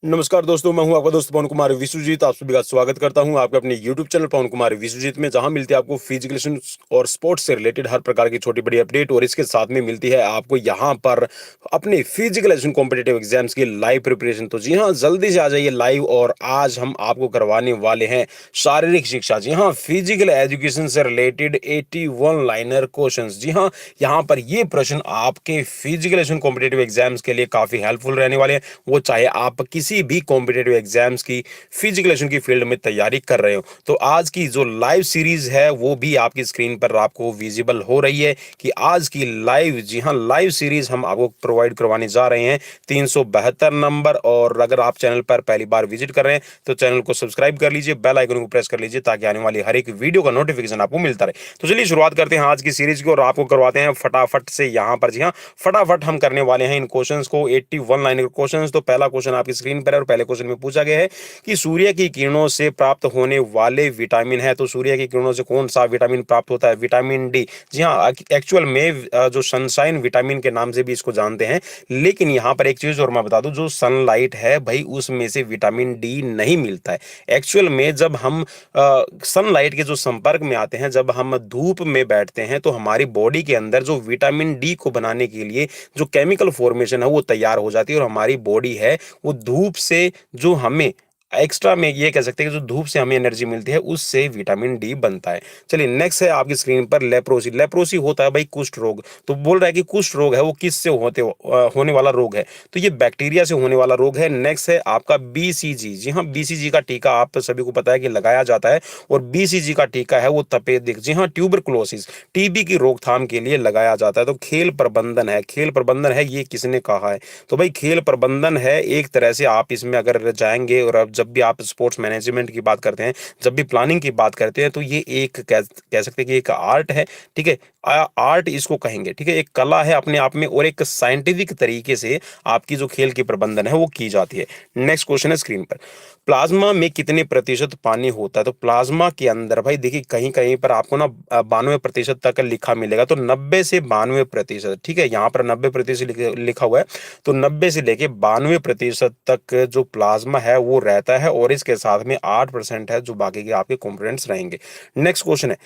नमस्कार दोस्तों, मैं हूं आपका दोस्त पवन कुमार विश्वजीत। आप सभी का स्वागत करता हूं आपके अपने यूट्यूब चैनल पवन कुमार विश्वजीत में, जहां मिलती है आपको फिजिकल और स्पोर्ट्स से रिलेटेड हर प्रकार की छोटी बड़ी अपडेट। और इसके साथ में मिलती है आपको यहां पर अपने फिजिकल कॉम्पिटेटिव एग्जाम्स की लाइव प्रिपरेशन। तो जी हाँ, जल्दी से आ जाइए लाइव। और आज हम आपको करवाने वाले हैं शारीरिक शिक्षा। जी हाँ, फिजिकल एजुकेशन से रिलेटेड 81 लाइनर क्वेश्चन। जी हाँ, यहाँ पर ये प्रश्न आपके फिजिकल कॉम्पिटेटिव एग्जाम्स के लिए काफी हेल्पफुल रहने वाले हैं। वो चाहे आप किसी भी कॉम्पिटेटिव एग्जाम्स की फिजिकल की फील्ड में तैयारी कर रहे हो। तो आज की जो लाइव सीरीज है वो भी आपकी स्क्रीन पर आपको विजिबल हो रही है कि आज की लाइव, जी हाँ, लाइव सीरीज हम आपको प्रोवाइड करवाने जा रहे हैं 372 नंबर। और अगर आप चैनल पर पहली बार विजिट कर रहे हैं तो चैनल को सब्सक्राइब कर लीजिए, बेल आइकन को प्रेस कर लीजिए ताकि आने वाली हर एक वीडियो का नोटिफिकेशन आपको मिलता रहे। तो चलिए शुरुआत करते हैं आज की सीरीज की और आपको करवाते हैं फटाफट से यहाँ पर। जी हाँ, फटाफट हम करने वाले हैं इन क्वेश्चंस को, 81 लाइन के क्वेश्चंस। तो पहला क्वेश्चन आपकी स्क्रीन पर है और पहले क्वेश्चन में पूछा गया है कि सूर्य की किरणों से प्राप्त होने वाले विटामिन है। तो सूर्य की किरणों से कौन सा विटामिन प्राप्त होता है? Vitamin D. जी हाँ, एक्चुअल में जो सनशाइन विटामिन के नाम से भी इसको जानते हैं। लेकिन यहाँ पर एक चीज और मैं बता दूं, जो सनलाइट है भाई उसमें से विटामिन डी नहीं मिलता है। एक्चुअल में जब हम सनलाइट के जो संपर्क में आते हैं, जब हम धूप में बैठते हैं, तो हमारी बॉडी के अंदर जो विटामिन डी को बनाने के लिए जो केमिकल फॉर्मेशन है वो तैयार हो जाती है। और हमारी बॉडी है वो धूप से जो हमें एक्स्ट्रा में ये कह सकते हैं कि जो धूप से हमें एनर्जी मिलती है उससे विटामिन डी बनता है। चलिए नेक्स्ट है आपकी स्क्रीन पर लेप्रोसी। लेप्रोसी होता है भाई कुष्ठ रोग। तो बोल रहा है कि कुष्ठ रोग है वो किससे होने वाला रोग है? तो ये बैक्टीरिया से होने वाला रोग है। नेक्स्ट है आपका बीसीजी। जी हाँ, बीसीजी का टीका आप सभी को पता है कि लगाया जाता है। और बीसीजी का टीका है वो तपेदिक, जी हाँ, ट्यूबरकुलोसिस, टीबी की रोकथाम के लिए लगाया जाता है। तो खेल प्रबंधन है, खेल प्रबंधन है, ये किसने कहा है? तो भाई खेल प्रबंधन है एक तरह से आप इसमें अगर जाएंगे और अब जब भी आप स्पोर्ट्स मैनेजमेंट की बात करते हैं, जब भी प्लानिंग की बात करते हैं, तो ये एक कह सकते हैं कि एक आर्ट है। ठीक है, आर्ट इसको कहेंगे। ठीक है, एक कला है अपने आप में और एक साइंटिफिक तरीके से आपकी जो खेल की प्रबंधन है वो की जाती है। नेक्स्ट क्वेश्चन है स्क्रीन पर, प्लाज्मा में कितने प्रतिशत पानी होता है? तो प्लाज्मा के अंदर भाई देखिए कहीं कहीं पर आपको ना 92% तक लिखा मिलेगा। तो 90 से 92%। ठीक है, यहाँ पर 90% लिखा हुआ है। तो 90 से लेके 92% तक जो प्लाज्मा है वो रहता है और इसके साथ में 8% है जो बाकी के आपके कंपोनेंट्स रहेंगे। नेक्स्ट क्वेश्चन है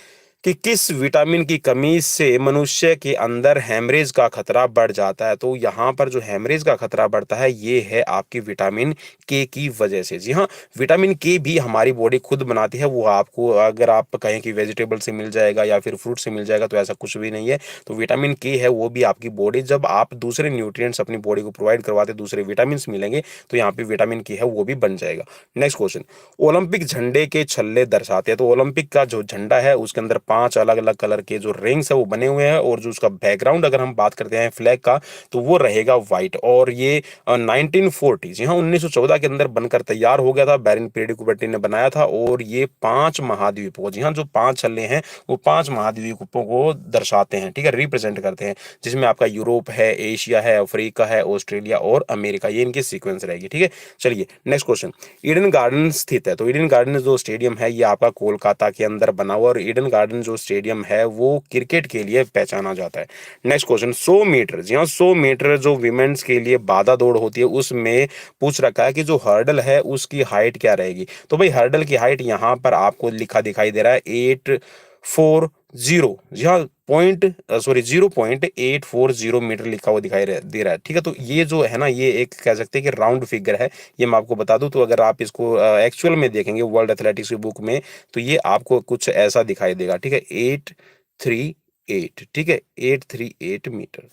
कि किस विटामिन की कमी से मनुष्य के अंदर हैमरेज का खतरा बढ़ जाता है? तो यहाँ पर जो हैमरेज का खतरा बढ़ता है ये है आपकी विटामिन के की वजह से। जी हाँ, विटामिन के भी हमारी बॉडी खुद बनाती है। वो आपको अगर आप कहें कि वेजिटेबल से मिल जाएगा या फिर फ्रूट से मिल जाएगा, तो ऐसा कुछ भी नहीं है। तो विटामिन के है वो भी आपकी बॉडी, जब आप दूसरे न्यूट्रिएंट्स अपनी बॉडी को प्रोवाइड करवाते, दूसरे विटामिन मिलेंगे, तो यहाँ पे विटामिन के है वो भी बन जाएगा। नेक्स्ट क्वेश्चन, ओलंपिक झंडे के छल्ले दर्शाते हैं। तो ओलंपिक का जो झंडा है उसके अंदर 5 अलग अलग कलर के जो रिंग्स है वो बने हुए हैं। और जो उसका बैकग्राउंड अगर हम बात करते हैं फ्लैग का, तो वो रहेगा व्हाइट। और ये 1940, जी हाँ, 1914 के अंदर बनकर तैयार हो गया था। बैरन पीडी कुबर्टी ने बनाया था। और ये 5 महाद्वीपों, जी हाँ, जो 5 छल्ले हैं वो 5 महाद्वीपों को दर्शाते हैं। ठीक है, रिप्रेजेंट करते हैं, जिसमें आपका यूरोप है, एशिया है, अफ्रीका है, ऑस्ट्रेलिया और अमेरिका, ये इनकी सीक्वेंस रहेगी। ठीक है, चलिए नेक्स्ट क्वेश्चन, ईडन गार्डन स्थित है। तो ईडन गार्डन जो स्टेडियम है ये आपका कोलकाता के अंदर बना हुआ। और ईडन गार्डन जो स्टेडियम है वो क्रिकेट के लिए पहचाना जाता है। नेक्स्ट क्वेश्चन, 100 मीटर, जी हाँ, 100 मीटर जो विमेंस के लिए बाधा दौड़ होती है उसमें पूछ रखा है कि जो हर्डल है उसकी हाइट क्या रहेगी? तो भाई हर्डल की हाइट यहाँ पर आपको लिखा दिखाई दे रहा है 840, जी हाँ, 0.840 मीटर लिखा हुआ दिखाई दे रहा है। ठीक है, तो ये जो है ना, ये एक कह सकते हैं कि राउंड फिगर है। ये मैं आपको बता दूं, तो अगर आप इसको एक्चुअल में देखेंगे वर्ल्ड एथलेटिक्स की बुक में, तो ये आपको कुछ ऐसा दिखाई देगा। ठीक है, 838, ठीक है, 838 मीटर।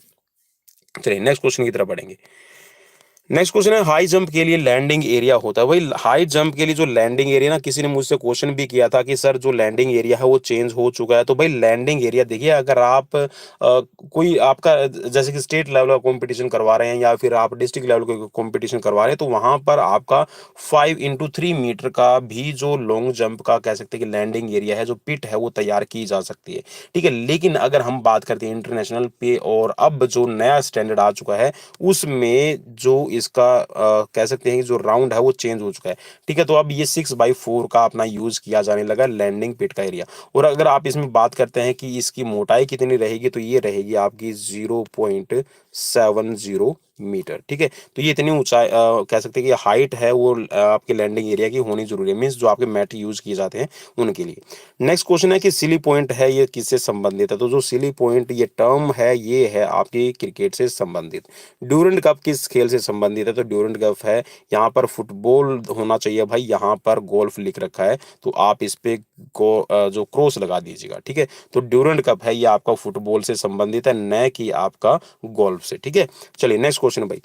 चलिए नेक्स्ट क्वेश्चन की तरफ बढ़ेंगे। नेक्स्ट क्वेश्चन है, हाई जंप के लिए लैंडिंग एरिया होता है। भाई हाई जंप के लिए जो लैंडिंग एरिया ना, किसी ने मुझसे क्वेश्चन भी किया था कि सर जो लैंडिंग एरिया है वो चेंज हो चुका है। तो भाई लैंडिंग एरिया देखिए, अगर आप कोई आपका जैसे कि स्टेट लेवल का कंपटीशन करवा रहे हैं या फिर आप डिस्ट्रिक्ट लेवल का कंपटीशन करवा रहे हैं, तो वहां पर आपका 5 × 3 मीटर का भी जो लॉन्ग जंप का कह सकते हैं कि लैंडिंग एरिया है, जो पिट है, वो तैयार की जा सकती है। ठीक है, लेकिन अगर हम बात करते हैं इंटरनेशनल पे और अब जो नया स्टैंडर्ड आ चुका है उसमें जो इसका कह सकते हैं कि जो राउंड है वो चेंज हो चुका है। ठीक है, तो अब ये 6/4 का अपना यूज किया जाने लगा लैंडिंग पिट का एरिया। और अगर आप इसमें बात करते हैं कि इसकी मोटाई कितनी रहेगी, तो ये रहेगी आपकी मीटर। ठीक है, तो ये इतनी ऊंचाई कह सकते हैं कि हाइट है वो आपके लैंडिंग एरिया की होनी जरूरी है, मीन्स जो आपके मैट यूज किए जाते हैं उनके लिए। नेक्स्ट क्वेश्चन है कि सिली पॉइंट है ये किससे संबंधित है? तो जो सिली पॉइंट ये टर्म है ये है आपकी क्रिकेट से संबंधित। ड्यूरेंट कप किस खेल से संबंधित है? तो ड्यूरेंट कप है, यहाँ पर फुटबॉल होना चाहिए भाई, यहाँ पर गोल्फ लिख रखा है तो आप इस पे जो क्रॉस लगा दीजिएगा। ठीक है, तो ड्यूरेंट कप है ये आपका फुटबॉल से संबंधित है, न कि आपका गोल्फ से। ठीक है, चलिए नेक्स्ट क्वेश्चन भाई।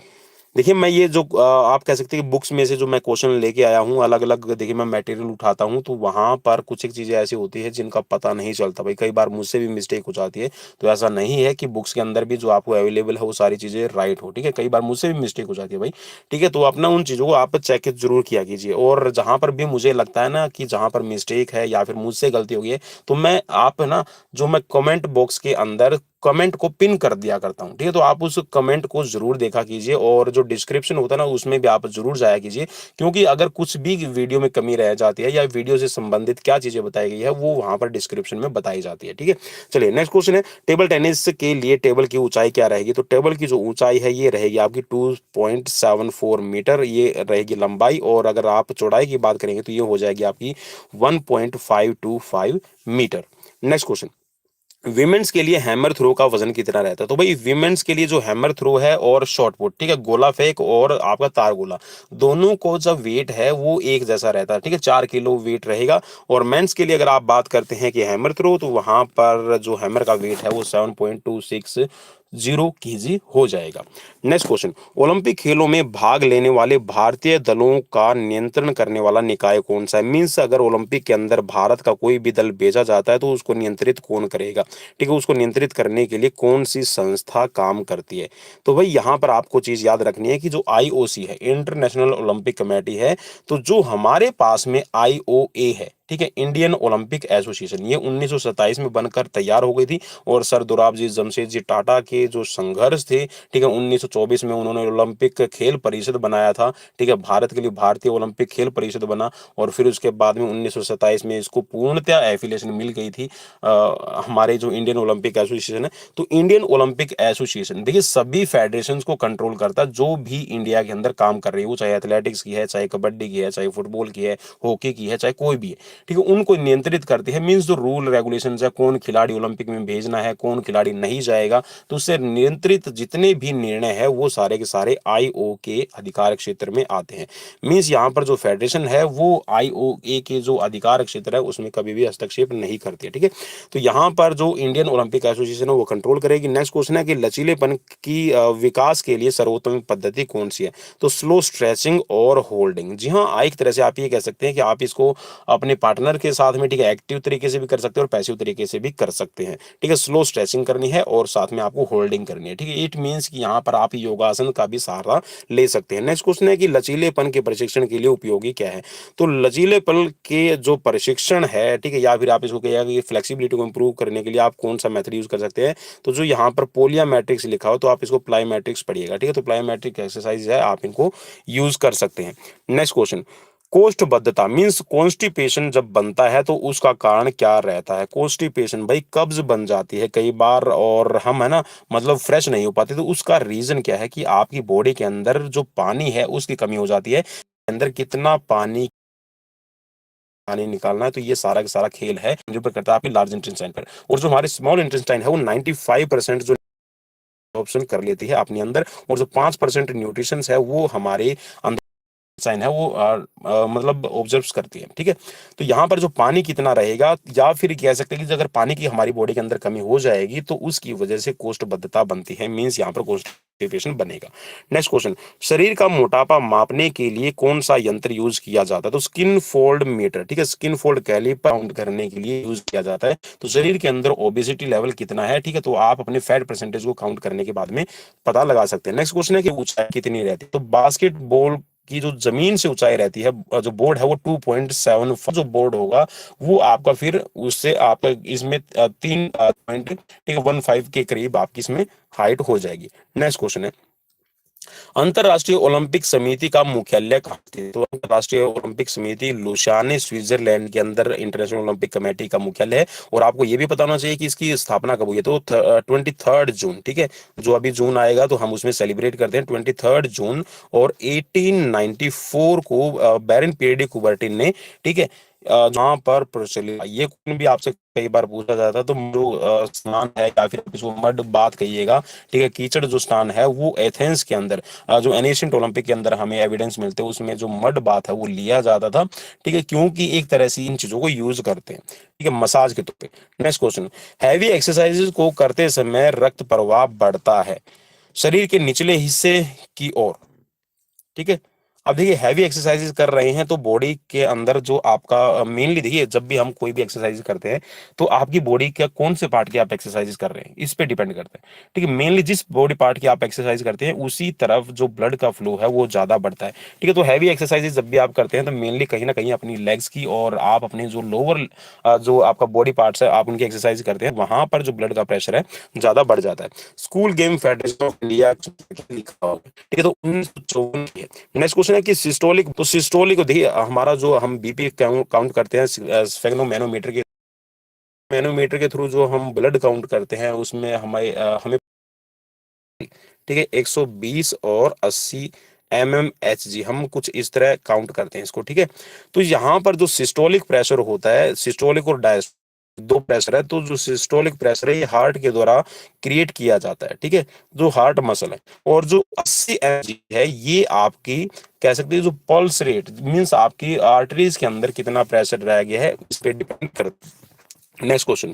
देखिए मैं ये जो आप कह सकते हैं कि बुक्स में से जो मैं क्वेश्चन लेके आया हूँ अलग अलग, देखिए मैं मटेरियल उठाता हूँ तो वहाँ पर कुछ एक चीज़ें ऐसी होती है जिनका पता नहीं चलता भाई, कई बार मुझसे भी मिस्टेक हो जाती है। तो ऐसा नहीं है कि बुक्स के अंदर भी जो आपको अवेलेबल है वो सारी चीज़ें राइट हो। ठीक है, कई बार मुझसे भी मिस्टेक हो जाती है भाई। ठीक है, तो अपना उन चीज़ों को आप चेक जरूर किया कीजिए, और जहाँ पर भी मुझे लगता है ना कि जहाँ पर मिस्टेक है या फिर मुझसे गलती हो गई है, तो मैं आप ना जो मैं कमेंट बॉक्स के अंदर कमेंट को पिन कर दिया करता हूँ। ठीक है, तो आप उस कमेंट को जरूर देखा कीजिए, और जो डिस्क्रिप्शन होता है ना उसमें भी आप जरूर जाया कीजिए, क्योंकि अगर कुछ भी वीडियो में कमी रह जाती है या वीडियो से संबंधित क्या चीजें बताई गई है वो वहां पर डिस्क्रिप्शन में बताई जाती है। ठीक है, चलिए नेक्स्ट क्वेश्चन है, टेबल टेनिस के लिए टेबल की ऊंचाई क्या रहेगी? तो टेबल की जो ऊंचाई है ये रहेगी आपकी 2.74 मीटर, ये रहेगी लंबाई, और अगर आप चौड़ाई की बात करेंगे तो ये हो जाएगी आपकी 1.525 मीटर। नेक्स्ट क्वेश्चन, विमेंस के लिए हैमर थ्रो का वजन कितना रहता है? तो भाई विमेंस के लिए जो हैमर थ्रो है और शॉट पुट, ठीक है, गोला फेंक और आपका तार गोला, दोनों को जब वेट है वो एक जैसा रहता है। ठीक है, 4 किलो वेट रहेगा। और मेंस के लिए अगर आप बात करते हैं कि हैमर थ्रो, तो वहां पर जो हैमर का वेट है वो 7.260 kg हो जाएगा। नेक्स्ट क्वेश्चन, ओलंपिक खेलों में भाग लेने वाले भारतीय दलों का नियंत्रण करने वाला निकाय कौन सा है? मीन्स अगर ओलंपिक के अंदर भारत का कोई भी दल भेजा जाता है तो उसको नियंत्रित कौन करेगा? ठीक है, उसको नियंत्रित करने के लिए कौन सी संस्था काम करती है? तो भाई यहाँ पर आपको चीज याद रखनी है कि जो आईओसी है, इंटरनेशनल ओलंपिक कमेटी है, तो जो हमारे पास में आईओए है, ठीक है, इंडियन ओलंपिक एसोसिएशन, ये 1927 में बनकर तैयार हो गई थी। और सर दोराबजी जमशेदजी टाटा के जो संघर्ष थे, ठीक है, 1924 में उन्होंने ओलंपिक खेल परिषद बनाया था। ठीक है, भारत के लिए भारतीय ओलंपिक खेल परिषद बना, और फिर उसके बाद में 1927 में इसको पूर्णतः एफिलिएशन मिल गई थी हमारे जो इंडियन ओलंपिक एसोसिएशन है। तो इंडियन ओलंपिक एसोसिएशन देखिए सभी फेडरेशन को कंट्रोल करता है जो भी इंडिया के अंदर काम कर रही है, वो चाहे एथलेटिक्स की है, चाहे कबड्डी की है, चाहे फुटबॉल की है, हॉकी की है, चाहे कोई भी है। ठीक है, उनको नियंत्रित करती है। मीन्स जो रूल रेगुलेशन है, कौन खिलाड़ी ओलंपिक में भेजना है, कौन खिलाड़ी नहीं जाएगा, तो उससे नियंत्रित जितने भी निर्णय है वो सारे के सारे आईओ के अधिकार क्षेत्र में आते हैं। मीन्स यहाँ पर जो फेडरेशन है वो आईओए के जो अधिकार क्षेत्र है उसमें कभी भी हस्तक्षेप नहीं करती है। ठीक है, तो यहाँ पर जो इंडियन ओलंपिक एसोसिएशन है वो कंट्रोल करेगी। नेक्स्ट क्वेश्चन है कि लचीलेपन की विकास के लिए सर्वोत्तम पद्धति कौन सी है? तो स्लो स्ट्रेचिंग और होल्डिंग। जी हाँ, एक तरह से आप ये कह सकते हैं कि आप इसको अपने पार्टनर के साथ में, ठीक है, एक्टिव तरीके से भी कर सकते हैं और पैसिव तरीके से भी कर सकते हैं। ठीक है, स्लो स्ट्रेचिंग करनी है और साथ में आपको होल्डिंग करनी है। ठीक है, इट मीन्स कि यहाँ पर आप योगासन का भी सहारा ले सकते हैं। नेक्स्ट क्वेश्चन है कि लचीलेपन के प्रशिक्षण के लिए उपयोगी क्या है? तो लचीलेपन के जो प्रशिक्षण है, ठीक है, या फिर आप इसको कहिएगा कि फ्लेक्सिबिलिटी को इंप्रूव करने के लिए आप कौन सा मेथड यूज कर सकते हैं? तो जो यहाँ पर पोलिया मैट्रिक्स लिखा हो तो आप इसको प्लाईमेट्रिक्स पढ़िएगा। ठीक है, तो प्लाईमेट्रिक एक्सरसाइज है, आप इनको यूज कर सकते हैं। नेक्स्ट क्वेश्चन, कोष्ठबद्धता मीन्स कॉन्स्टिपेशन जब बनता है तो उसका कारण क्या रहता है? कॉन्स्टिपेशन भाई कब्ज बन जाती है कई बार, और हम है ना मतलब फ्रेश नहीं हो पाते, तो उसका रीजन क्या है कि आपकी बॉडी के अंदर जो पानी है उसकी कमी हो जाती है। अंदर कितना पानी पानी निकालना है, तो ये सारा का सारा खेल है निर्भर करता है आपके लार्ज इंटेस्टाइन पर। और जो हमारे स्मॉल इंटेस्टाइन है वो 95% जो ऑप्शन कर लेती है अपने अंदर, और जो 5% न्यूट्रिशन है वो हमारे साइन है वो मतलब ऑब्जर्व करती है। ठीक है, तो यहाँ पर जो पानी कितना रहेगा, या फिर कह सकते हैं कि अगर पानी की हमारी बॉडी के अंदर कमी हो जाएगी तो उसकी वजह से कोष्ठबद्धता बनती है, मींस यहाँ पर कॉन्स्टिपेशन बनेगा। नेक्स्ट क्वेश्चन, शरीर का मोटापा मापने के लिए कौन सा यंत्र यूज किया जाता है? तो स्किन फोल्ड मीटर, ठीक है, स्किन फोल्ड कैलिपर काउंट करने के लिए यूज किया जाता है। तो शरीर के अंदर ओबेसिटी लेवल कितना है, ठीक है, तो आप अपने फैट परसेंटेज को काउंट करने के बाद में पता लगा सकते हैं। नेक्स्ट क्वेश्चन है कि ऊंचाई कितनी रहती है? तो बास्केटबॉल की जो जमीन से ऊंचाई रहती है, जो बोर्ड है वो 2.75 जो बोर्ड होगा वो आपका फिर उससे आपका इसमें 3.15 के करीब आपकी इसमें हाइट हो जाएगी। नेक्स्ट क्वेश्चन है अंतरराष्ट्रीय ओलंपिक समिति का मुख्यालय कहाँ स्थित है? तो अंतरराष्ट्रीय ओलंपिक समिति लुसाने स्विट्जरलैंड के अंदर इंटरनेशनल ओलंपिक कमेटी का मुख्यालय है। और आपको ये भी पता होना चाहिए कि इसकी स्थापना कब हुई है, तो 23 जून, ठीक है, जो अभी जून आएगा तो हम उसमें सेलिब्रेट करते हैं 23 जून। और 1894 को बैरन पीडी कुबर्टिन ने, ठीक है, जहाँ पर प्रचलित, ये क्वेश्चन भी आपसे कई बार पूछा जाता है, तो जो स्नान है या फिर इसको मड बात कहिएगा, ठीक है, कीचड़ जो स्नान है वो एथेंस के अंदर, जो एशियंट ओलंपिक के अंदर हमें एविडेंस मिलते हैं, उसमें जो मड बात है वो लिया जाता था, ठीक है, क्योंकि एक तरह से इन चीजों को यूज करते हैं, ठीक है, मसाज के तौर पे। नेक्स्ट क्वेश्चन, हैवी एक्सरसाइजेज को करते समय रक्त प्रवाह बढ़ता है शरीर के निचले हिस्से की ओर, ठीक है। अब देखिए हैवी एक्सरसाइजेज कर रहे हैं तो बॉडी के अंदर जो आपका मेनली, देखिए जब भी हम कोई भी एक्सरसाइज करते हैं तो आपकी बॉडी के कौन से पार्ट की आप एक्सरसाइज कर रहे हैं इस पे डिपेंड करता है, ठीक है। मेनली जिस बॉडी पार्ट की आप एक्सरसाइज करते हैं उसी तरफ जो ब्लड का फ्लो है वो ज्यादा बढ़ता है, ठीक है। तो हैवी एक्सरसाइजेज जब भी आप करते हैं तो मेनली कहीं ना कहीं अपनी लेग्स की और आप अपने जो लोअर जो आपका बॉडी पार्ट्स है आप उनकी एक्सरसाइज करते हैं, वहां पर जो ब्लड का प्रेशर है ज्यादा बढ़ जाता है। School game federation of India लिखा होगा, ठीक है, तो 1954 की है। नेक्स्ट क्वेश्चन है कि सिस्टोलिक, तो सिस्टोलिक को देखिए हमारा जो हम बीपी काउंट करते हैं स्फेग्नोमेनोमीटर के, मैनोमीटर के थ्रू जो हम ब्लड काउंट करते हैं उसमें हमें, ठीक है, 120 और 80 mmHg, हम कुछ इस तरह काउंट करते हैं इसको, ठीक है। तो यहाँ पर जो सिस्टोलिक प्रेशर होता है, सिस्टोलिक और डायस्टोलिक दो प्रेशर है, तो जो सिस्टोलिक प्रेशर है ये हार्ट के द्वारा क्रिएट किया जाता है, ठीक है, जो हार्ट मसल है। और जो 80 mg है ये आपकी कह सकते हैं जो पल्स रेट मींस आपकी आर्टरीज के अंदर कितना प्रेशर रह गया है इस पे डिपेंड करता है। नेक्स्ट क्वेश्चन,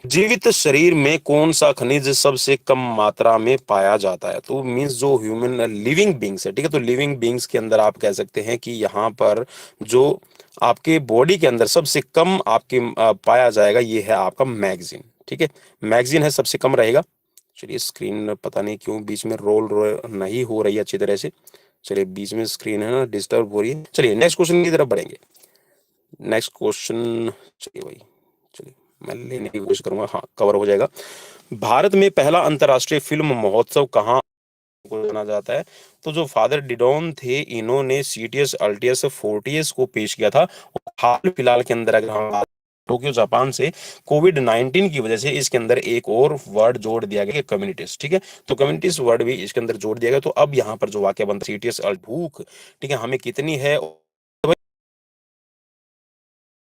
जीवित शरीर में कौन सा खनिज सबसे कम मात्रा में पाया जाता है? तो मींस जो ह्यूमन लिविंग बींग्स है, ठीक है, तो लिविंग बींग्स के अंदर आप कह सकते हैं कि यहाँ पर जो आपके बॉडी के अंदर सबसे कम आपके पाया जाएगा ये है आपका मैगजीन, ठीक है, मैगजीन है सबसे कम रहेगा। चलिए स्क्रीन पता नहीं क्यों बीच में नहीं हो रही है अच्छी तरह से, चलिए बीच में स्क्रीन है ना डिस्टर्ब हो रही है। चलिए नेक्स्ट क्वेश्चन की तरफ बढ़ेंगे। नेक्स्ट क्वेश्चन, चलिए भाई, चलिए मैं लेने की कोशिश करूंगा, हाँ कवर हो जाएगा। भारत में पहला अंतर्राष्ट्रीय फिल्म महोत्सव कहाँ को जाना जाता है? तो जो फादर डिडोन थे इन्होंने सीटीएस अल्टियस फोर्टियस को पेश किया था। और हाल फिलहाल के अंदर अगर हम टोक्यो जापान से कोविड-19 की वजह से इसके अंदर एक और वर्ड जोड़ दिया गया कम्युनिटीज, ठीक है, तो कम्युनिटीज वर्ड भी इसके अंदर जोड़ दिया गया। तो अब यहाँ पर जो वाक्य बनता है सीटीएस भूख, ठीक है, हमें कितनी है,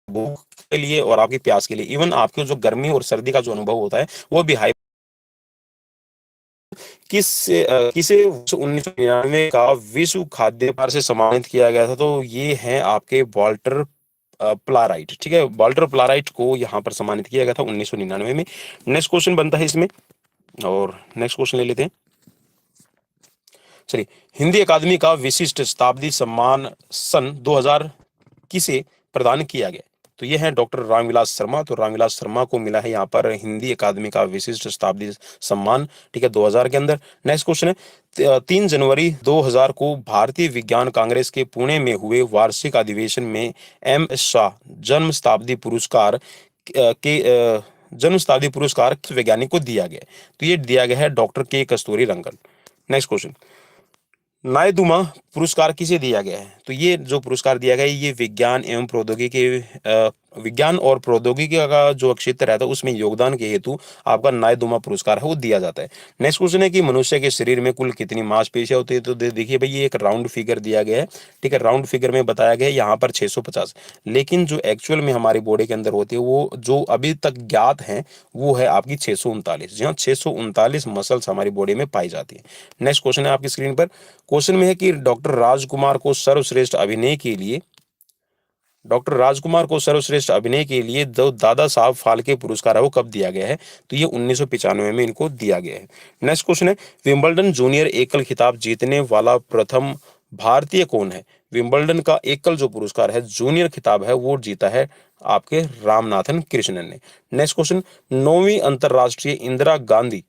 भूख के लिए और आपकी प्यास के लिए, इवन आपके जो गर्मी और सर्दी का जो अनुभव होता है वो भी हाई। किसे 1999 का विश्व खाद्य पुरस्कार से सम्मानित किया गया था? तो ये है आपके वॉल्टर प्लाराइट, ठीक है, वॉल्टर प्लाराइट को यहाँ पर सम्मानित किया गया था 1999 में। नेक्स्ट क्वेश्चन बनता है इसमें, और नेक्स्ट क्वेश्चन ले लेते हैं। चलिए, हिंदी अकादमी का विशिष्ट शताब्दी सम्मान सन 2000 किसे प्रदान किया गया? तो ये है डॉक्टर रामविलास शर्मा। तो रामविलास शर्मा को मिला है यहाँ पर हिंदी अकादमी का विशिष्ट शताब्दी सम्मान, ठीक है, 2000 के अंदर। नेक्स्ट क्वेश्चन है 3 जनवरी 2000 को भारतीय विज्ञान कांग्रेस के पुणे में हुए वार्षिक अधिवेशन में एम एस शाह जन्म शताब्दी पुरस्कार जन्म शताब्दी पुरस्कार किस वैज्ञानिक को दिया गया? तो ये दिया गया है डॉक्टर के कस्तूरी रंगन। नेक्स्ट क्वेश्चन, नायदुमा पुरस्कार किसे दिया गया है? तो ये जो पुरस्कार दिया गया है ये विज्ञान एवं प्रौद्योगिकी विज्ञान और प्रौद्योगिकी का जो क्षेत्र रहता है उसमें योगदान के हेतु आपका नायदुमा पुरस्कार है वो दिया जाता है। नेक्स्ट क्वेश्चन है कि मनुष्य के शरीर में कुल कितनी मांसपेशियां होती है? तो देखिए भाई ये एक राउंड फिगर दिया गया है, ठीक है, राउंड फिगर में बताया गया है यहाँ पर 650, लेकिन जो एक्चुअल में हमारी बॉडी के अंदर होती है वो जो अभी तक ज्ञात है वो है आपकी 639, जी हाँ 639 मसल्स हमारी बॉडी में पाई जाती है। नेक्स्ट क्वेश्चन है आपकी स्क्रीन पर, क्वेश्चन में है कि डॉक्टर राजकुमार को सर्वश्रेष्ठ अभिनय के लिए जो दादा साहब फाल्के पुरस्कार है वो कब दिया गया है? तो ये 1995 में इनको दिया गया है। नेक्स्ट क्वेश्चन है विंबलडन जूनियर एकल खिताब जीतने वाला प्रथम भारतीय कौन है? विंबलडन का एकल जो पुरस्कार है जूनियर खिताब है वो जीता है आपके रामनाथन कृष्णन ने। नेक्स्ट क्वेश्चन, 9वीं अंतरराष्ट्रीय इंदिरा गांधी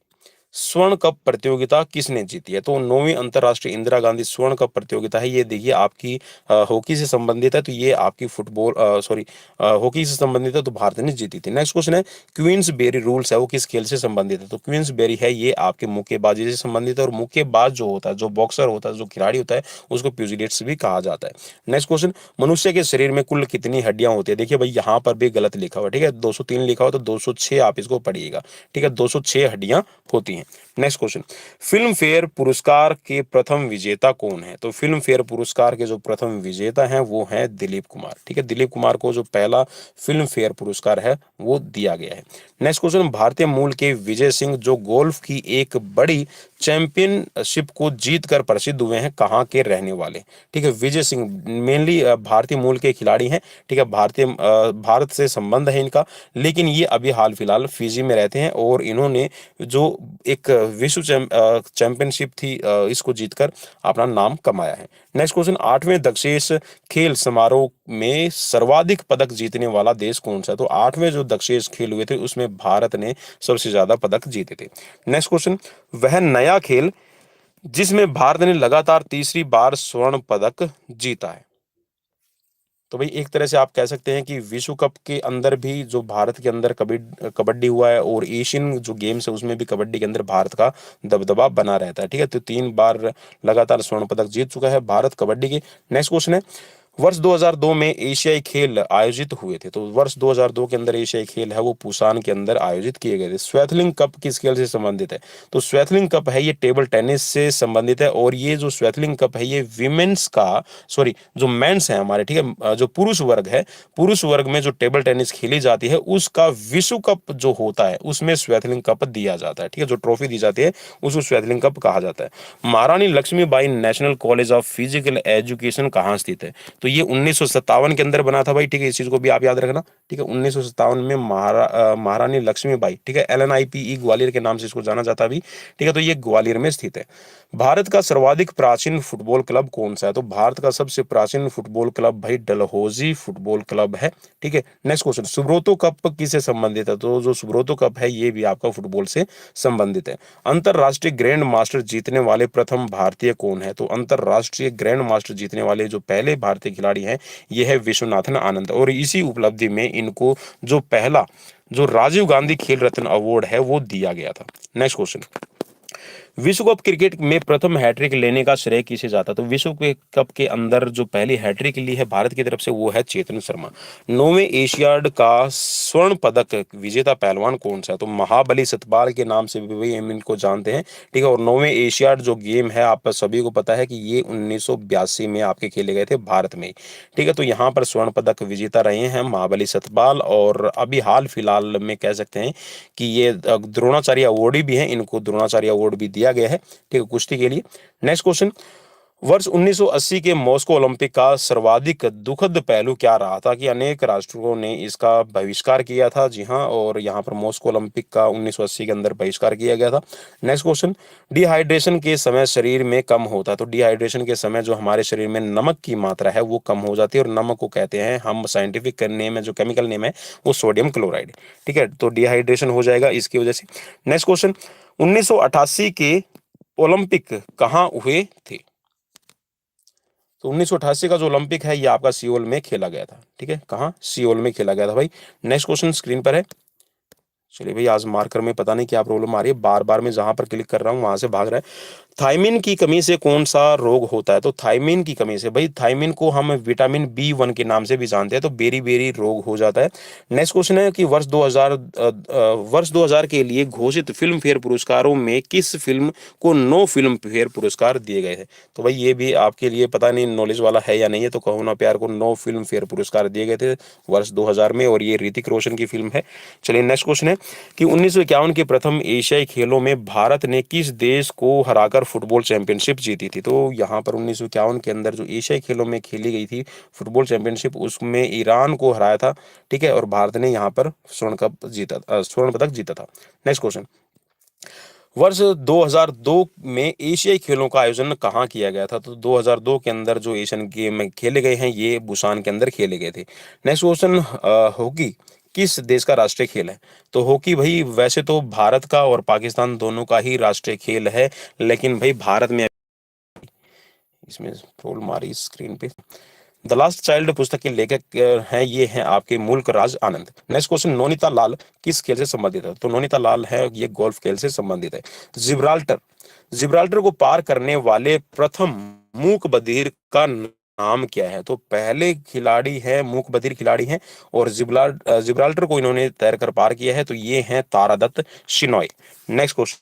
स्वर्ण कप प्रतियोगिता किसने जीती है? तो 9वीं अंतर्राष्ट्रीय इंदिरा गांधी स्वर्ण कप प्रतियोगिता है। ये देखिए आपकी हॉकी से संबंधित है, तो ये आपकी हॉकी से संबंधित है, तो भारत ने जीती थी। नेक्स्ट क्वेश्चन है, क्वींस बेरी रूल्स है वो किस खेल से संबंधित है? तो क्वींस बेरी है ये आपके मुक्केबाजी से संबंधित है, और मुक्केबाज जो होता है, जो बॉक्सर होता है, जो खिलाड़ी होता है, उसको प्यूजिलेट्स भी कहा जाता है। नेक्स्ट क्वेश्चन, मनुष्य के शरीर में कुल कितनी हड्डियां होती है? देखिए भाई यहाँ पर भी गलत लिखा हुआ है, ठीक है, 203 लिखा हुआ, तो 206 आप इसको पढ़िएगा, ठीक है, 206 हड्डियां होती हैं। नेक्स्ट क्वेश्चन, फिल्म फेयर पुरस्कार के प्रथम विजेता कौन है? तो फिल्म फेयर पुरस्कार के जो प्रथम विजेता हैं वो हैं दिलीप कुमार, ठीक है, दिलीप कुमार को जो पहला फिल्म फेयर पुरस्कार है वो दिया गया है। नेक्स्ट क्वेश्चन, भारतीय मूल के विजय सिंह जो गोल्फ की एक बड़ी चैंपियनशिप को जीतकर प्रसिद्ध हुए हैं, कहाँ के रहने वाले? ठीक है, विजय सिंह मेनली भारतीय मूल के खिलाड़ी हैं, ठीक है, भारत से संबंध है इनका, लेकिन ये अभी हाल फिलहाल फिजी में रहते हैं, और इन्होंने जो एक विश्व चैंपियनशिप थी इसको जीतकर अपना नाम कमाया है। नेक्स्ट क्वेश्चन, 8वें दक्षेश खेल समारोह में सर्वाधिक पदक जीतने वाला देश कौन सा है? तो 8वें जो दक्षेश खेल हुए थे उसमें भारत ने सबसे ज्यादा पदक जीते थे। नेक्स्ट क्वेश्चन, वह नया खेल जिसमें भारत ने लगातार तीसरी बार स्वर्ण पदक जीता है? तो भाई एक तरह से आप कह सकते हैं कि विश्व कप के अंदर भी जो भारत के अंदर कबड्डी हुआ है, और एशियन जो गेम्स है उसमें भी कबड्डी के अंदर भारत का दबदबा बना रहता है, ठीक है, तो 3 बार लगातार स्वर्ण पदक जीत चुका है भारत कबड्डी के। नेक्स्ट क्वेश्चन है, वर्ष 2002 में एशियाई खेल आयोजित हुए थे, तो वर्ष 2002 के अंदर एशियाई खेल है वो पुसान के अंदर आयोजित किए गए थे। स्वेथलिंग कप किस खेल से संबंधित है? तो स्वेथलिंग कप है ये टेबल टेनिस से संबंधित है, और ये जो स्वेथलिंग कप है ये विमेंस का, सॉरी, जो मेंस है हमारे, ठीक है, जो पुरुष वर्ग है, पुरुष वर्ग में जो टेबल टेनिस खेली जाती है उसका विश्व कप जो होता है उसमें स्वेथलिंग कप दिया जाता है, ठीक है, जो ट्रॉफी दी जाती है उसको स्वेथलिंग कप कहा जाता है। Maharani Lakshmibai National College of Physical Education कहाँ स्थित है? तो ये 1957 के अंदर बना था भाई, ठीक है, इस चीज को भी आप याद रखना, ठीक है, 1957 में महारानी लक्ष्मीबाई, ठीक है, LNIPE ग्वालियर के नाम से इसको जाना जाता भी, ठीक है, तो ये ग्वालियर में स्थित है। भारत का सर्वाधिक प्राचीन फुटबॉल क्लब कौन सा है? तो भारत का सबसे प्राचीन फुटबॉल क्लब भाई डलहौजी फुटबॉल क्लब है, ठीक है। नेक्स्ट क्वेश्चन, सुब्रोतो कप किससे संबंधित है? तो जो सुब्रोतो कप है ये भी आपका फुटबॉल से संबंधित है। अंतरराष्ट्रीय ग्रैंड मास्टर जीतने वाले प्रथम भारतीय कौन है? तो अंतरराष्ट्रीय ग्रैंड मास्टर जीतने वाले जो पहले भारतीय खिलाड़ी हैं ये है विश्वनाथन आनंद, और इसी उपलब्धि में इनको जो पहला जो राजीव गांधी खेल रत्न अवार्ड है वो दिया गया था। नेक्स्ट क्वेश्चन, विश्व कप क्रिकेट में प्रथम हैट्रिक लेने का श्रेय किसे जाता? तो विश्व कप के अंदर जो पहली हैट्रिक ली है भारत की तरफ से वो है चेतन शर्मा। 9वें एशियाड का स्वर्ण पदक विजेता पहलवान कौन सा है? तो महाबली सतपाल के नाम से भी हम इनको जानते हैं, ठीक है, और 9वें एशियाड जो गेम है आप सभी को पता है कि ये 1982 में आपके खेले गए थे भारत में, ठीक है, तो यहाँ पर स्वर्ण पदक विजेता रहे हैं महाबली सतपाल, और अभी हाल फिलहाल में कह सकते हैं कि ये द्रोणाचार्य अवार्ड भी हैं, इनको द्रोणाचार्य अवार्ड भी दिया गया है, ठीक है, कुश्ती के लिए। नेक्स्ट क्वेश्चन, वर्ष 1980 के मॉस्को ओलंपिक का सर्वाधिक दुखद पहलू क्या रहा था? कि अनेक राष्ट्रों ने इसका बहिष्कार किया था, जी हाँ, और यहाँ पर मॉस्को ओलंपिक का 1980 के अंदर बहिष्कार किया गया था। नेक्स्ट क्वेश्चन, डिहाइड्रेशन के समय शरीर में कम होता है? तो डिहाइड्रेशन के समय जो हमारे शरीर में नमक की मात्रा है वो कम हो जाती है, और नमक को कहते हैं हम, साइंटिफिक नेम है, जो केमिकल नेम है वो सोडियम क्लोराइड, ठीक है, तो डिहाइड्रेशन हो जाएगा इसकी वजह से। नेक्स्ट क्वेश्चन, 1988 के ओलंपिक कहाँ हुए थे? तो 1988 का जो ओलंपिक है ये आपका सियोल में खेला गया था, ठीक है, कहाँ? सियोल में खेला गया था भाई। नेक्स्ट क्वेश्चन स्क्रीन पर है, चलिए भाई, आज मार्कर में पता नहीं क्या प्रॉब्लम आ रही है, बार बार मैं जहां पर क्लिक कर रहा हूं वहां से भाग रहा है। थायमिन की कमी से कौन सा रोग होता है? तो थायमिन की कमी से भाई, थायमिन को हम विटामिन B1 के नाम से भी जानते हैं, तो बेरी बेरी रोग हो जाता है। नेक्स्ट क्वेश्चन है कि वर्ष 2000 के लिए घोषित फिल्म फेयर पुरस्कारों में किस फिल्म को 9 फिल्म फेयर पुरस्कार दिए गए थे? तो भाई ये भी आपके लिए पता नहीं नॉलेज वाला है या नहीं है, तो कहो ना प्यार को 9 फिल्म फेयर पुरस्कार दिए गए थे वर्ष 2000 में, और ये ऋतिक रोशन की फिल्म है। चलिए नेक्स्ट क्वेश्चन है कि 1951 के प्रथम एशियाई खेलों में भारत ने किस देश को हराकर फुटबॉल चैंपियनशिप जीती थी? तो यहाँ पर 1951 के अंदर जो एशियाई खेलों में खेली गई थी फुटबॉल चैंपियनशिप, उसमें ईरान को हराया था, ठीक है, और भारत ने यहाँ पर स्वर्ण पदक जीता था। नेक्स्ट क्वेश्चन, वर्ष 2002 में एशियाई खेलों का आयोजन कहाँ किया गया था? तो 2002 के अंदर जो एशियन गेम खेले गए हैं ये बुसान के अंदर खेले गए थे। नेक्स्ट क्वेश्चन, हॉकी किस देश का राष्ट्रीय खेल है? तो हॉकी भाई वैसे तो भारत का और पाकिस्तान दोनों का ही राष्ट्रीय खेल है, लेकिन भाई भारत में इसमें रोल मारी स्क्रीन पे। द लास्ट चाइल्ड पुस्तक के लेखक हैं, ये हैं आपके मुल्क राज आनंद। नेक्स्ट क्वेश्चन, नोनिता लाल किस खेल से संबंधित है? तो नोनिता लाल है ये गोल्फ खेल से संबंधित है। जिब्राल्टर, जिब्राल्टर को पार करने वाले प्रथम मूक बधिर का नाम क्या है? तो पहले खिलाड़ी है मूक बधिर खिलाड़ी हैं और जिब्राल्टर को इन्होंने तैर कर पार किया है, तो ये हैं तारादत्त शिनॉय। नेक्स्ट क्वेश्चन,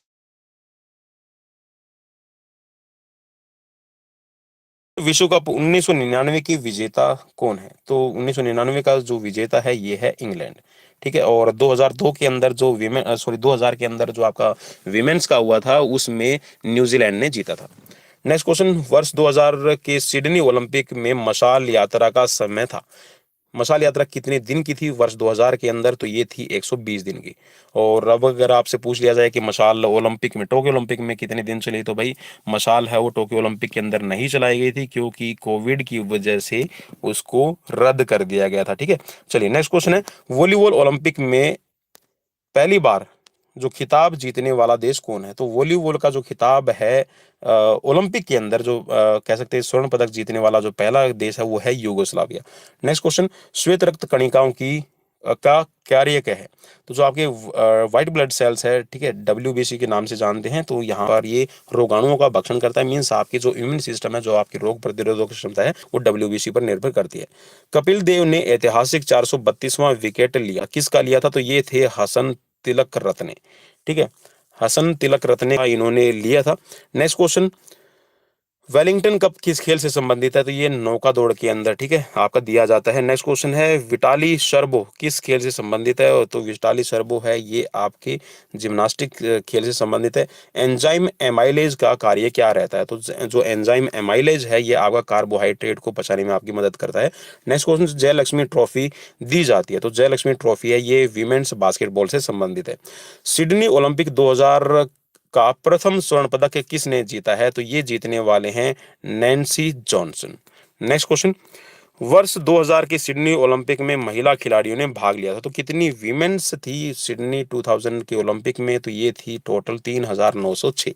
विश्व कप 1999 की विजेता कौन है? तो 1999 का जो विजेता है ये है इंग्लैंड। ठीक है, और 2002 के अंदर जो 2000 के अंदर जो आपका विमेंस का हुआ था उसमें न्यूजीलैंड ने जीता था। नेक्स्ट क्वेश्चन, वर्ष 2000 के सिडनी ओलंपिक में मशाल यात्रा का समय था। मशाल यात्रा कितने दिन की थी वर्ष 2000 के अंदर? तो ये थी 120 दिन की। और अब अगर आपसे पूछ लिया जाए कि मशाल ओलंपिक में, टोक्यो ओलंपिक में कितने दिन चली, तो भाई मशाल है वो टोक्यो ओलंपिक के अंदर नहीं चलाई गई थी क्योंकि कोविड की वजह से उसको रद्द कर दिया गया था। ठीक है, चलिए नेक्स्ट क्वेश्चन है, वॉलीबॉल ओलंपिक में पहली बार जो खिताब जीतने वाला देश कौन है? तो वॉलीबॉल का जो खिताब है ओलंपिक के अंदर जो कह सकते हैं स्वर्ण पदक जीतने वाला जो पहला देश है वो है यूगोस्लाविया। नेक्स्ट क्वेश्चन, श्वेत रक्त कणिकाओं की का कार्य क्या है? तो जो आपके व्हाइट ब्लड सेल्स है, ठीक है, डब्ल्यूबीसी के नाम से जानते हैं, तो यहाँ पर ये रोगाणुओं का भक्षण करता है। मीन्स आपकी जो इम्यून सिस्टम है, जो आपकी रोग प्रतिरोधक क्षमता है, वो डब्ल्यूबीसी पर निर्भर करती है। कपिल देव ने ऐतिहासिक 432वां विकेट लिया, किसका लिया था? तो ये थे हसन तिलक रत्ने। ठीक है, हसन तिलक रत्ने का इन्होंने लिया था। नेक्स्ट क्वेश्चन, वेलिंगटन कप किस खेल से संबंधित है? तो ये नौका दौड़ के अंदर, ठीक है, आपका दिया जाता है। नेक्स्ट क्वेश्चन है, विटाली शर्बो किस खेल से संबंधित है? तो विटाली शर्बो है ये आपके जिम्नास्टिक खेल से संबंधित है। एंजाइम एमाइलेज का कार्य क्या रहता है? तो जो एंजाइम एमाइलेज है ये आपका कार्बोहाइड्रेट को पचाने में आपकी मदद करता है। नेक्स्ट क्वेश्चन, जयलक्ष्मी ट्रॉफी दी जाती है, तो जयलक्ष्मी ट्रॉफी है ये वीमेंस बास्केटबॉल से संबंधित है। सिडनी ओलंपिक 2000 का प्रथम स्वर्ण पदक किसने जीता है? तो ये जीतने वाले हैं नैन्सी जॉनसन। नेक्स्ट क्वेश्चन, वर्ष 2000 के सिडनी ओलंपिक में महिला खिलाड़ियों ने भाग लिया था, तो कितनी वीमेंस थी सिडनी 2000 के ओलंपिक में? तो ये थी total 3906।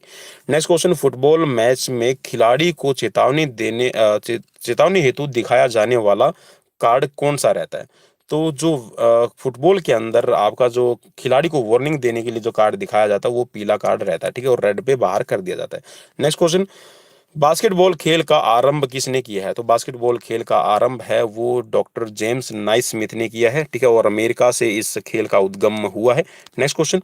Next question, football match में खिलाड़ी को चेतावनी हेतु दिखाया जाने वाला कार्ड कौन सा रहता है? तो जो फुटबॉल के अंदर आपका जो खिलाड़ी को वार्निंग देने के लिए जो कार्ड दिखाया जाता है वो पीला कार्ड रहता है। ठीक है, और रेड पे बाहर कर दिया जाता है। नेक्स्ट क्वेश्चन, बास्केटबॉल खेल का आरंभ किसने किया है? तो बास्केटबॉल खेल का आरंभ है वो डॉक्टर जेम्स नाइस्मिथ ने किया है। ठीक है, और अमेरिका से इस खेल का उद्गम हुआ है। नेक्स्ट क्वेश्चन,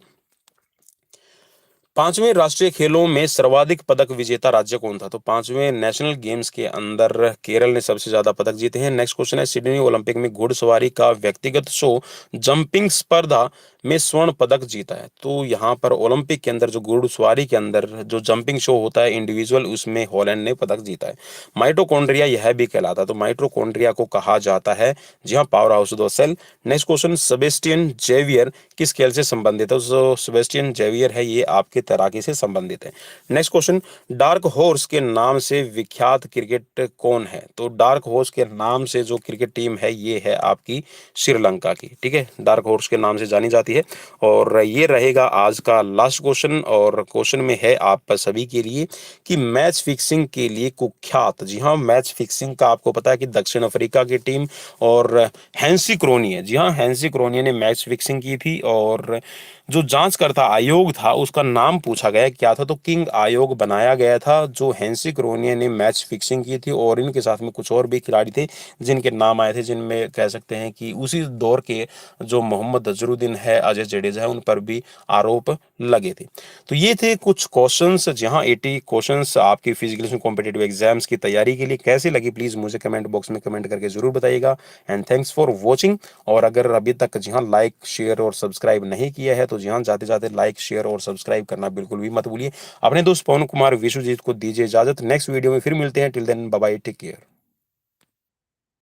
पांचवें राष्ट्रीय खेलों में सर्वाधिक पदक विजेता राज्य कौन था? तो पांचवें नेशनल गेम्स के अंदर केरल ने सबसे ज्यादा पदक जीते हैं। नेक्स्ट क्वेश्चन है, सिडनी ओलंपिक में घुड़सवारी का व्यक्तिगत शो जंपिंग स्पर्धा में स्वर्ण पदक जीता है। तो यहाँ पर ओलंपिक के अंदर जो घुड़सवारी के अंदर जो जंपिंग शो होता है इंडिविजुअल, उसमें हॉलैंड ने पदक जीता है। माइटोकॉन्ड्रिया यह भी कहलाता है, तो माइटोकॉन्ड्रिया को कहा जाता है जी हाँ power house of the cell. Next question, Sebastian Xavier किस खेल से संबंधित है? जो सेबेस्टियन जेवियर है ये आपके तैराकी से संबंधित है। नेक्स्ट क्वेश्चन, डार्क हॉर्स के नाम से विख्यात क्रिकेट कौन है? तो डार्क हॉर्स के नाम से जो क्रिकेट टीम है ये है आपकी श्रीलंका की। ठीक है, डार्क हॉर्स के नाम से जानी जाती है। और ये रहेगा आज का लास्ट क्वेश्चन, और क्वेश्चन में है आप सभी के लिए कि मैच फिक्सिंग के लिए कुख्यात, जी हाँ मैच फिक्सिंग का आपको पता है कि दक्षिण अफ्रीका की टीम और हैंसी क्रोनिये, जी हाँ हैंसी क्रोनिये ने मैच फिक्सिंग की थी, और जो जांचकर्ता आयोग था उसका नाम पूछा गया क्या था? तो किंग आयोग बनाया गया था। जो हैंसी क्रोनिये ने मैच फिक्सिंग की थी, और इनके साथ में कुछ और भी खिलाड़ी थे जिनके नाम आए थे, जिनमें कह सकते हैं कि उसी दौर के जो मोहम्मद अजहरुद्दीन है, अजय जडेजा है, उन पर भी आरोप लगे थे। तो ये थे कुछ क्वेश्चंस, जहां 80 क्वेश्चंस आपकी फिजिकल कॉम्पिटिटिव एग्जाम्स की तैयारी के लिए। कैसे लगी प्लीज मुझे कमेंट बॉक्स में कमेंट करके जरूर बताइएगा। And thanks for watching. और अगर अभी तक जी हाँ लाइक शेयर और सब्सक्राइब नहीं किया है तो जी हाँ जाते जाते लाइक शेयर और सब्सक्राइब करना बिल्कुल भी मत भूलिए। अपने दोस्त पवन कुमार विश्वजीत को दीजिए इजाजत। नेक्स्ट वीडियो में फिर मिलते हैं। Till then bye bye, take care.